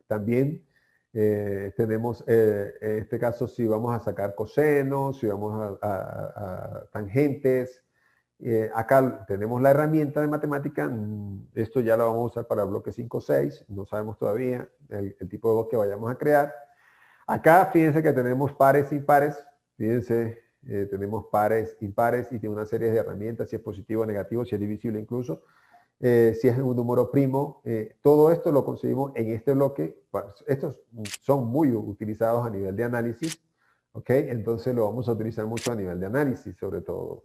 También tenemos, en este caso, si vamos a sacar cosenos, si vamos a tangentes. Acá tenemos la herramienta de matemática. Esto ya lo vamos a usar para bloque 5 o 6. No sabemos todavía el tipo de bloque que vayamos a crear. Acá, fíjense que tenemos pares y impares. Fíjense, tenemos pares, impares y tiene una serie de herramientas, si es positivo o negativo, si es divisible incluso, si es un número primo. Todo esto lo conseguimos en este bloque. Estos son muy utilizados a nivel de análisis, ¿ok? Entonces lo vamos a utilizar mucho a nivel de análisis, sobre todo.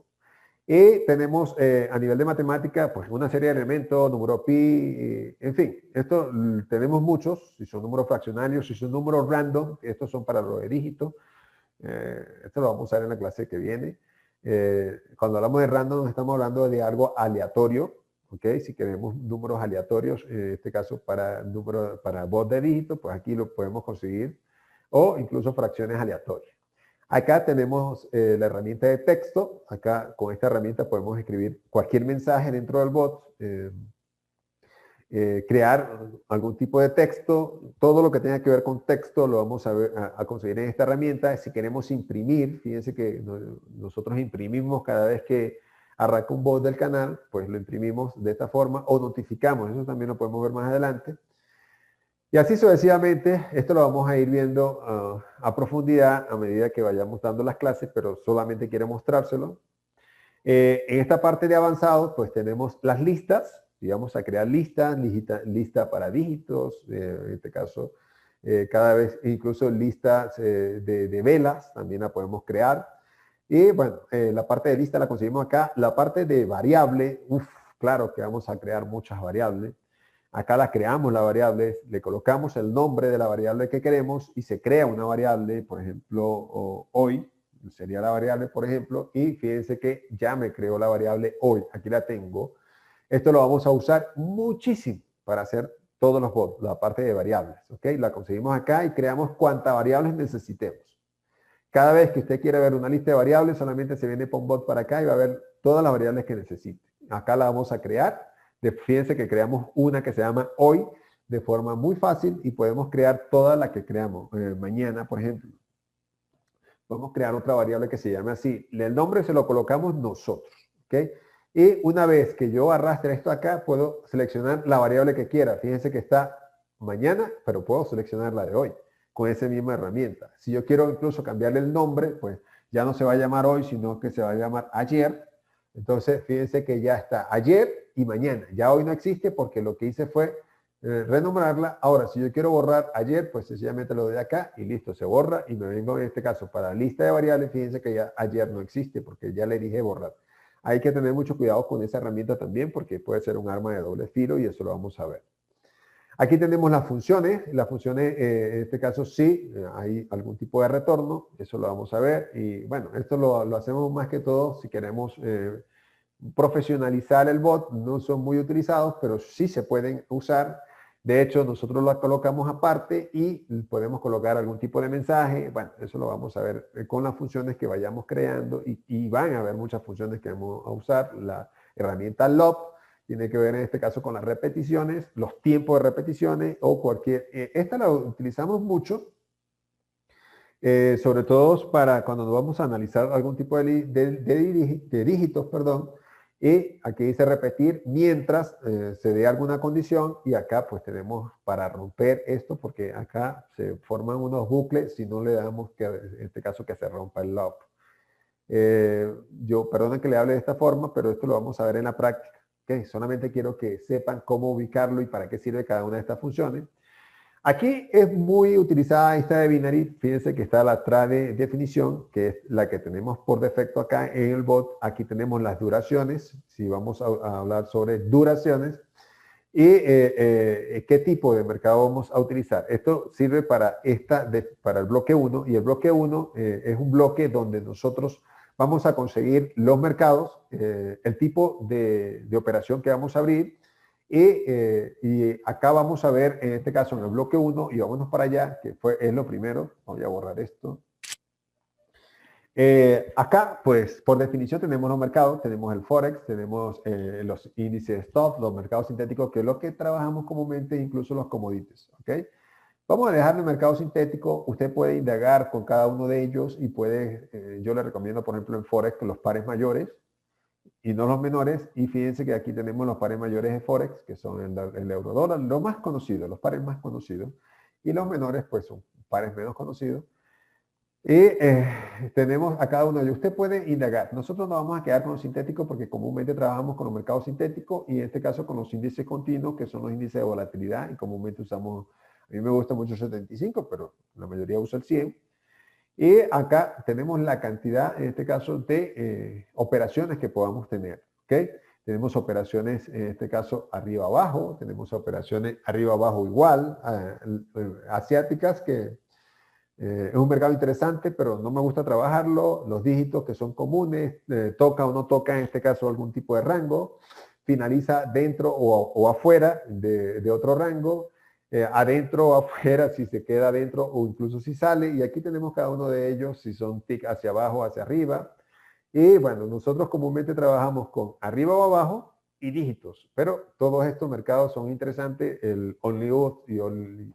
Y tenemos a nivel de matemática, pues una serie de elementos, número pi, en fin, esto tenemos muchos, si son números fraccionarios, si son números random, estos son para los de dígitos. Esto lo vamos a usar en la clase que viene. Cuando hablamos de random, estamos hablando de algo aleatorio, ¿ok? Si queremos números aleatorios, en este caso para voz de dígito, pues aquí lo podemos conseguir, o incluso fracciones aleatorias. Acá tenemos la herramienta de texto. Acá con esta herramienta podemos escribir cualquier mensaje dentro del bot, crear algún tipo de texto. Todo lo que tenga que ver con texto lo vamos a conseguir en esta herramienta. Si queremos imprimir, fíjense que nosotros imprimimos cada vez que arranca un bot del canal, pues lo imprimimos de esta forma o notificamos. Eso también lo podemos ver más adelante. Y así sucesivamente, esto lo vamos a ir viendo a profundidad a medida que vayamos dando las clases, pero solamente quiero mostrárselo. En esta parte de avanzado, pues tenemos las listas, y vamos a crear listas, lista para dígitos, en este caso, cada vez incluso listas de velas, también la podemos crear. Y bueno, la parte de lista la conseguimos acá. La parte de variable, claro que vamos a crear muchas variables. Acá la creamos la variable, le colocamos el nombre de la variable que queremos y se crea una variable, por ejemplo, hoy, sería la variable, por ejemplo, y fíjense que ya me creó la variable hoy, aquí la tengo. Esto lo vamos a usar muchísimo para hacer todos los bots, la parte de variables, ¿ok? La conseguimos acá y creamos cuantas variables necesitemos. Cada vez que usted quiera ver una lista de variables, solamente se viene un bot para acá y va a ver todas las variables que necesite. Acá la vamos a crear. Fíjense que creamos una que se llama hoy de forma muy fácil y podemos crear todas las que creamos mañana, por ejemplo. Podemos crear otra variable que se llame así. El nombre se lo colocamos nosotros, ¿ok? Y una vez que yo arrastre esto acá, puedo seleccionar la variable que quiera. Fíjense que está mañana, pero puedo seleccionar la de hoy con esa misma herramienta. Si yo quiero incluso cambiarle el nombre, pues ya no se va a llamar hoy, sino que se va a llamar ayer. Entonces, fíjense que ya está ayer y mañana. Ya hoy no existe porque lo que hice fue renombrarla. Ahora, si yo quiero borrar ayer, pues sencillamente lo doy acá y listo, se borra y me vengo en este caso para la lista de variables. Fíjense que ya ayer no existe porque ya le dije borrar. Hay que tener mucho cuidado con esa herramienta también porque puede ser un arma de doble filo y eso lo vamos a ver. Aquí tenemos las funciones. Las funciones, en este caso sí, hay algún tipo de retorno. Eso lo vamos a ver. Y bueno, esto lo hacemos más que todo si queremos profesionalizar el bot. No son muy utilizados, pero sí se pueden usar. De hecho, nosotros lo colocamos aparte y podemos colocar algún tipo de mensaje. Bueno, eso lo vamos a ver con las funciones que vayamos creando y van a haber muchas funciones que vamos a usar. La herramienta LOP tiene que ver en este caso con las repeticiones, los tiempos de repeticiones o cualquier... esta la utilizamos mucho, sobre todo para cuando vamos a analizar algún tipo de dígitos, perdón, y aquí dice repetir mientras se dé alguna condición y acá pues tenemos para romper esto porque acá se forman unos bucles si no le damos que en este caso que se rompa el loop. Yo perdonen que le hable de esta forma, pero esto lo vamos a ver en la práctica. ¿Okay? Solamente quiero que sepan cómo ubicarlo y para qué sirve cada una de estas funciones. Aquí es muy utilizada esta de binary. Fíjense que está la trade definición, que es la que tenemos por defecto acá en el bot. Aquí tenemos las duraciones, si vamos a hablar sobre duraciones. Y qué tipo de mercado vamos a utilizar. Esto sirve para el bloque 1 y el bloque 1 es un bloque donde nosotros vamos a conseguir los mercados, el tipo de operación que vamos a abrir y acá vamos a ver en este caso en el bloque 1 y vámonos para allá que es lo primero. Voy a borrar esto. Acá, pues, por definición tenemos los mercados, tenemos el Forex, tenemos los índices stop, los mercados sintéticos, que es lo que trabajamos comúnmente, incluso los commodities, ¿ok? Vamos a dejar el mercado sintético, usted puede indagar con cada uno de ellos y puede, yo le recomiendo, por ejemplo, en Forex, los pares mayores y no los menores, y fíjense que aquí tenemos los pares mayores de Forex, que son el euro dólar, lo más conocido, los pares más conocidos, y los menores, pues, son pares menos conocidos. Y tenemos a cada uno de ellos. Usted puede indagar. Nosotros nos vamos a quedar con los sintéticos porque comúnmente trabajamos con los mercados sintéticos y en este caso con los índices continuos, que son los índices de volatilidad y comúnmente usamos, a mí me gusta mucho el 75, pero la mayoría usa el 100. Y acá tenemos la cantidad, en este caso, de operaciones que podamos tener. ¿Okay? Tenemos operaciones, en este caso, arriba-abajo. Tenemos operaciones arriba-abajo igual, asiáticas que... es un mercado interesante, pero no me gusta trabajarlo. Los dígitos que son comunes, toca o no toca en este caso algún tipo de rango, finaliza dentro o afuera de otro rango, adentro o afuera si se queda adentro o incluso si sale. Y aquí tenemos cada uno de ellos, si son tick hacia abajo, hacia arriba. Y bueno, nosotros comúnmente trabajamos con arriba o abajo y dígitos, pero todos estos mercados son interesantes. El only out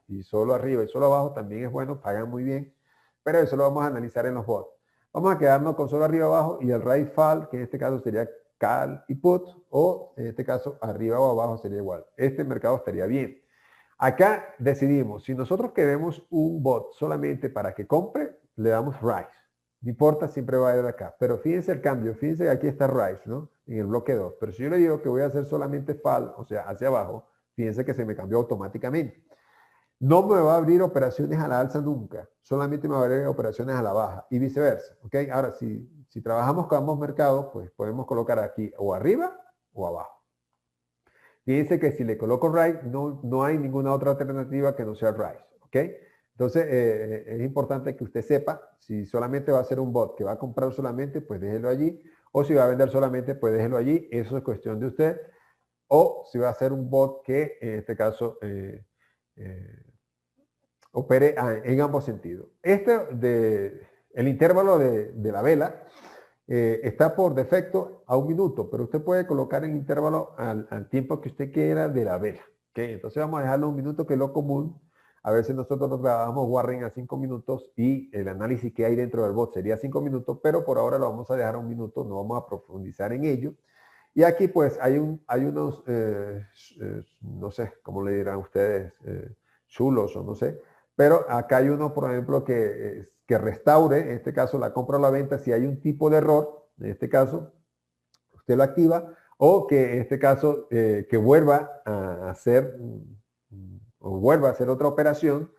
y solo arriba y solo abajo también es bueno, pagan muy bien, pero eso lo vamos a analizar en los bots. Vamos a quedarnos con solo arriba abajo y el right fall, que en este caso sería call y put, o en este caso arriba o abajo sería igual. Este mercado estaría bien. Acá decidimos, si nosotros queremos un bot solamente para que compre, le damos rise. No importa, siempre va a ir acá. Pero fíjense el cambio, fíjense que aquí está rise, ¿no? En el bloque 2. Pero si yo le digo que voy a hacer solamente fall, o sea, hacia abajo, fíjense que se me cambió automáticamente. No me va a abrir operaciones a la alza nunca, solamente me va a abrir operaciones a la baja y viceversa, ¿ok? Ahora, si trabajamos con ambos mercados, pues podemos colocar aquí o arriba o abajo. Fíjense que si le coloco right, no hay ninguna otra alternativa que no sea rise, ¿ok? Entonces, es importante que usted sepa, si solamente va a ser un bot que va a comprar solamente, pues déjelo allí, o si va a vender solamente, pues déjelo allí, eso es cuestión de usted, o si va a ser un bot que, en este caso, opere en ambos sentidos. El intervalo de la vela está por defecto a 1 minuto, pero usted puede colocar el intervalo al tiempo que usted quiera de la vela. ¿Okay? Entonces vamos a dejarlo 1 minuto, que es lo común. A veces nosotros trabajamos Warren a 5 minutos y el análisis que hay dentro del bot sería 5 minutos, pero por ahora lo vamos a dejar a 1 minuto, no vamos a profundizar en ello. Y aquí pues hay unos, no sé, ¿cómo le dirán ustedes? Chulos o no sé, pero acá hay uno, por ejemplo, que restaure, en este caso la compra o la venta, si hay un tipo de error, en este caso, usted lo activa, o que en este caso, que vuelva a hacer, o vuelva a hacer otra operación,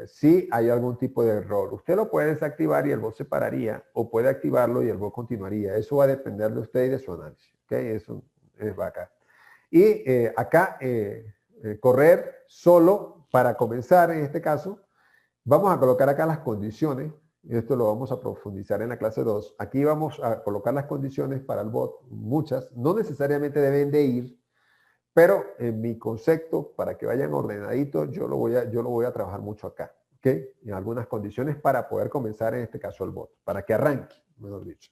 si hay algún tipo de error. Usted lo puede desactivar y el bot se pararía, o puede activarlo y el bot continuaría. Eso va a depender de usted y de su análisis. ¿Okay? Eso es acá. Y acá, correr solo para comenzar, en este caso, vamos a colocar acá las condiciones. Esto lo vamos a profundizar en la clase 2. Aquí vamos a colocar las condiciones para el bot, muchas. No necesariamente deben de ir, pero en mi concepto, para que vayan ordenaditos, yo lo voy a trabajar mucho acá. ¿Ok? En algunas condiciones para poder comenzar, en este caso, el bot. Para que arranque, mejor dicho.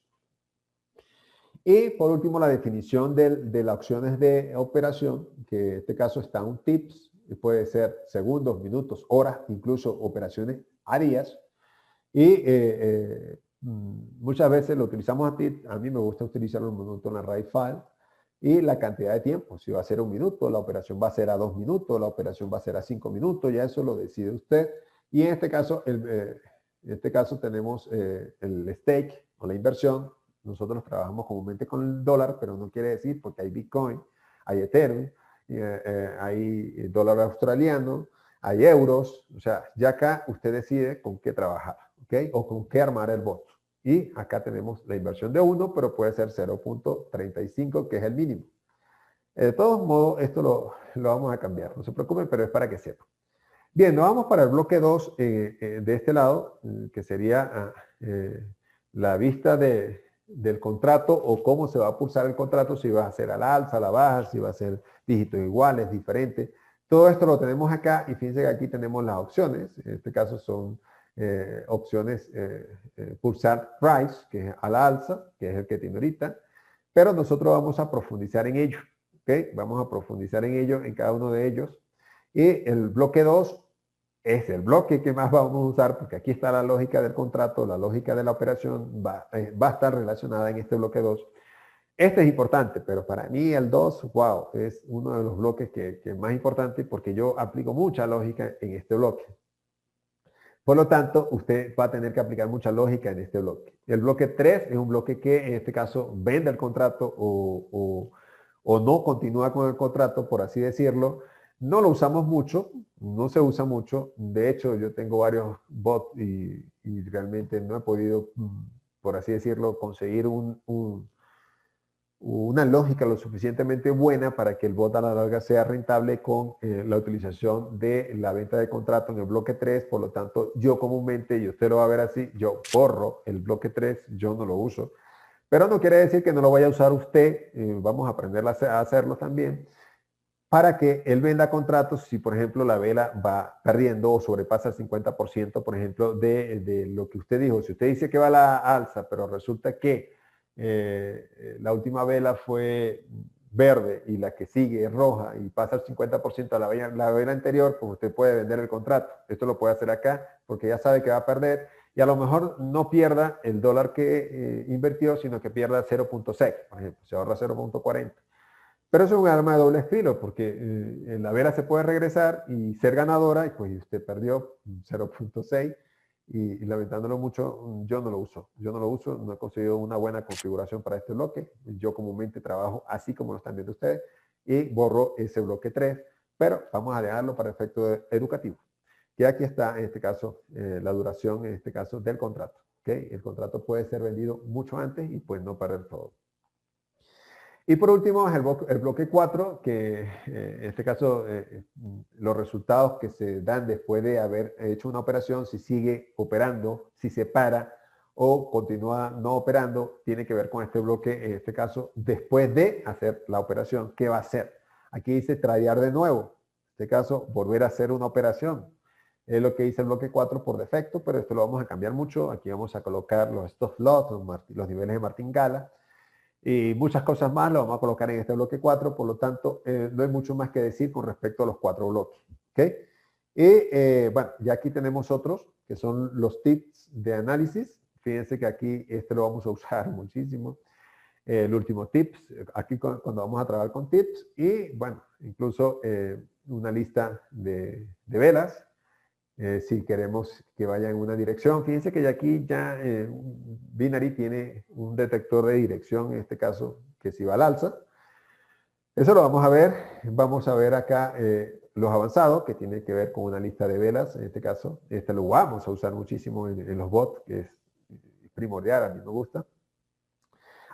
Y por último, la definición de las opciones de operación, que en este caso está un tips, puede ser segundos, minutos, horas, incluso operaciones a días. Y muchas veces lo utilizamos a mí me gusta utilizarlo un minuto en la RAID file, y la cantidad de tiempo, si va a ser 1 minuto, la operación va a ser a 2 minutos, la operación va a ser a 5 minutos, ya eso lo decide usted. Y en este caso, tenemos el stake o la inversión. Nosotros trabajamos comúnmente con el dólar, pero no quiere decir, porque hay Bitcoin, hay Ethereum, hay dólar australiano, hay euros. O sea, ya acá usted decide con qué trabajar, ¿ok? O con qué armar el bot. Y acá tenemos la inversión de 1, pero puede ser 0.35, que es el mínimo. De todos modos, esto lo vamos a cambiar. No se preocupen, pero es para que sepan. Bien, nos vamos para el bloque 2 de este lado, que sería la vista del contrato, o cómo se va a pulsar el contrato, si va a ser a la alza, a la baja, si va a ser dígitos iguales, diferentes. Todo esto lo tenemos acá, y fíjense que aquí tenemos las opciones. En este caso son opciones, pulsar price, que es a la alza, que es el que tiene ahorita, pero nosotros vamos a profundizar en ello. ¿Okay? Vamos a profundizar en ello, en cada uno de ellos. Y el bloque 2 es el bloque que más vamos a usar, porque aquí está la lógica del contrato, la lógica de la operación va a estar relacionada en este bloque 2. Este es importante, pero para mí el 2, wow, es uno de los bloques que es más importante, porque yo aplico mucha lógica en este bloque. Por lo tanto, usted va a tener que aplicar mucha lógica en este bloque. El bloque 3 es un bloque que en este caso vende el contrato o no continúa con el contrato, por así decirlo. No lo usamos mucho, no se usa mucho. De hecho, yo tengo varios bots y realmente no he podido, por así decirlo, conseguir una lógica lo suficientemente buena para que el bot a la larga sea rentable con la utilización de la venta de contrato en el bloque 3. Por lo tanto, yo comúnmente, y usted lo va a ver así, yo borro el bloque 3, yo no lo uso. Pero no quiere decir que no lo vaya a usar usted. Vamos a aprender a hacerlo también, para que él venda contratos si, por ejemplo, la vela va perdiendo o sobrepasa el 50%, por ejemplo, de lo que usted dijo. Si usted dice que va a la alza, pero resulta que la última vela fue verde y la que sigue es roja y pasa el 50% a la vela anterior, pues usted puede vender el contrato. Esto lo puede hacer acá, porque ya sabe que va a perder, y a lo mejor no pierda el dólar que invirtió, sino que pierda 0.6, por ejemplo, se ahorra 0.40. Pero eso es un arma de doble filo, porque en la vela se puede regresar y ser ganadora, y pues usted perdió 0.6, y lamentándolo mucho, yo no lo uso. Yo no lo uso, no he conseguido una buena configuración para este bloque. Yo comúnmente trabajo así como lo están viendo ustedes, y borro ese bloque 3, pero vamos a dejarlo para efectos educativos. Que aquí está, en este caso, la duración, en este caso, del contrato. ¿Okay? El contrato puede ser vendido mucho antes y pues no perder todo. Y por último, el bloque 4, que en este caso los resultados que se dan después de haber hecho una operación, si sigue operando, si se para o continúa no operando, tiene que ver con este bloque, en este caso, después de hacer la operación, ¿qué va a hacer? Aquí dice tradear de nuevo, en este caso, volver a hacer una operación. Es lo que dice el bloque 4 por defecto, pero esto lo vamos a cambiar mucho. Aquí vamos a colocar los stop loss, los niveles de martingala, y muchas cosas más lo vamos a colocar en este bloque 4, por lo tanto, no hay mucho más que decir con respecto a los 4 bloques. ¿Okay? Y bueno, ya aquí tenemos otros, que son los tips de análisis. Fíjense que aquí este lo vamos a usar muchísimo. El último tips, aquí cuando vamos a trabajar con tips, y bueno, incluso una lista de velas, si queremos que vaya en una dirección. Fíjense que ya aquí Binary tiene un detector de dirección, en este caso, que si va al alza. Eso lo vamos a ver. Vamos a ver acá los avanzados, que tiene que ver con una lista de velas, en este caso. Este lo vamos a usar muchísimo en los bots, que es primordial, a mí me gusta.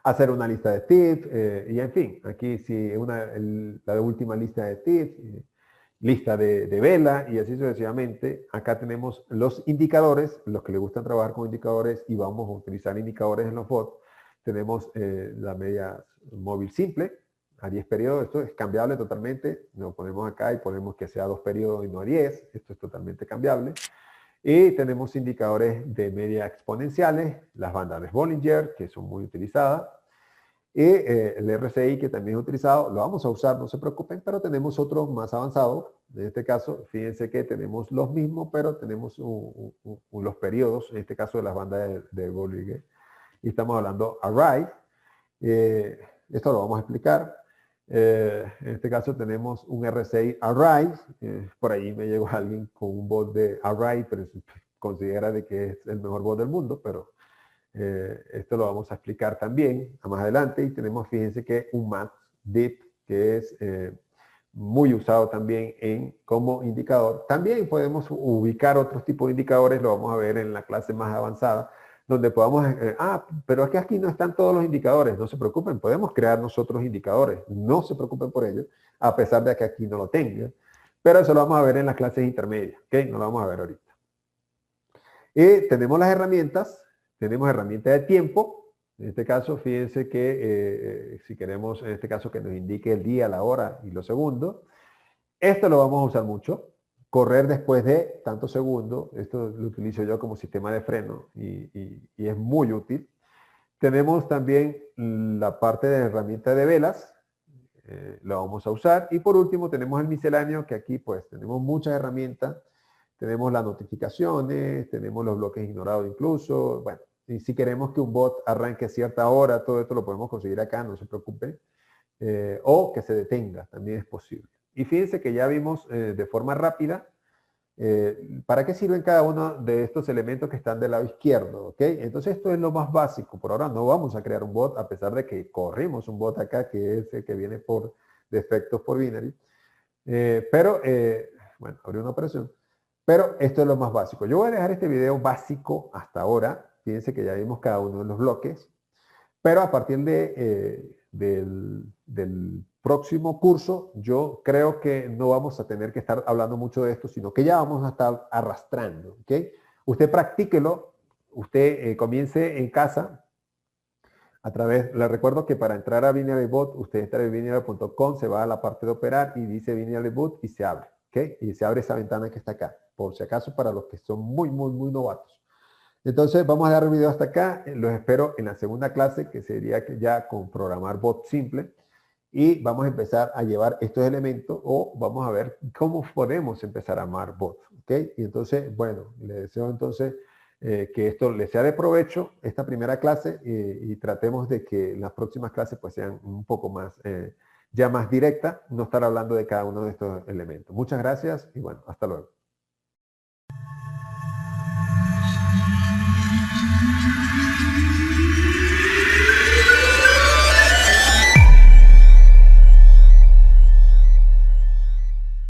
Hacer una lista de tips, y en fin, aquí sí, la última lista de tips, lista de vela y así sucesivamente. Acá tenemos los indicadores, los que les gustan trabajar con indicadores y vamos a utilizar indicadores en los bots. Tenemos la media móvil simple, a 10 periodos, esto es cambiable totalmente, lo ponemos acá y ponemos que sea 2 periodos y no a 10, esto es totalmente cambiable. Y tenemos indicadores de media exponenciales, las bandas de Bollinger, que son muy utilizadas, y el RSI, que también es utilizado, lo vamos a usar, no se preocupen, pero tenemos otros más avanzados. En este caso, fíjense que tenemos los mismos, pero tenemos los periodos, en este caso de las bandas de Bollinger. Y estamos hablando array. Esto lo vamos a explicar. En este caso tenemos un RSI array. Por ahí me llegó alguien con un bot de array, pero considera de que es el mejor bot del mundo, pero esto lo vamos a explicar también más adelante. Y tenemos, fíjense que un max dip, que es muy usado también como indicador. También podemos ubicar otros tipos de indicadores, lo vamos a ver en la clase más avanzada, donde podamos, pero es que aquí no están todos los indicadores, no se preocupen, podemos crear nosotros indicadores, no se preocupen por ello, a pesar de que aquí no lo tengan, pero eso lo vamos a ver en las clases intermedias, ¿ok? No lo vamos a ver ahorita. Y tenemos las herramientas, tenemos herramienta de tiempo, en este caso, fíjense que si queremos, en este caso, que nos indique el día, la hora y los segundos, esto lo vamos a usar mucho. Correr después de tantos segundos, esto lo utilizo yo como sistema de freno y es muy útil. Tenemos también la parte de herramienta de velas, lo vamos a usar. Y por último tenemos el misceláneo, que aquí pues tenemos muchas herramientas. Tenemos las notificaciones, tenemos los bloques ignorados incluso. Bueno, y si queremos que un bot arranque a cierta hora, todo esto lo podemos conseguir acá, no se preocupen. O que se detenga, también es posible. Y fíjense que ya vimos de forma rápida para qué sirven cada uno de estos elementos que están del lado izquierdo, ¿ok? Entonces esto es lo más básico. Por ahora no vamos a crear un bot, a pesar de que corrimos un bot acá, que es el que viene por defectos por binary. Bueno, abrí una operación. Pero esto es lo más básico. Yo voy a dejar este video básico hasta ahora. Fíjense que ya vimos cada uno de los bloques. Pero a partir del próximo curso, yo creo que no vamos a tener que estar hablando mucho de esto, sino que ya vamos a estar arrastrando, ¿ok? Usted practíquelo, usted comience en casa a través, le recuerdo que para entrar a BinaryBot, usted entra en binary.com, se va a la parte de operar y dice BinaryBot y se abre, ¿ok? Y se abre esa ventana que está acá, por si acaso para los que son muy novatos. Entonces vamos a dar el video hasta acá, los espero en la segunda clase, que sería ya con programar bot simple, y vamos a empezar a llevar estos elementos, o vamos a ver cómo podemos empezar a armar bots, ¿ok? Y entonces, bueno, les deseo entonces que esto les sea de provecho, esta primera clase, y tratemos de que las próximas clases pues sean un poco más, ya más directas, no estar hablando de cada uno de estos elementos. Muchas gracias y bueno, hasta luego.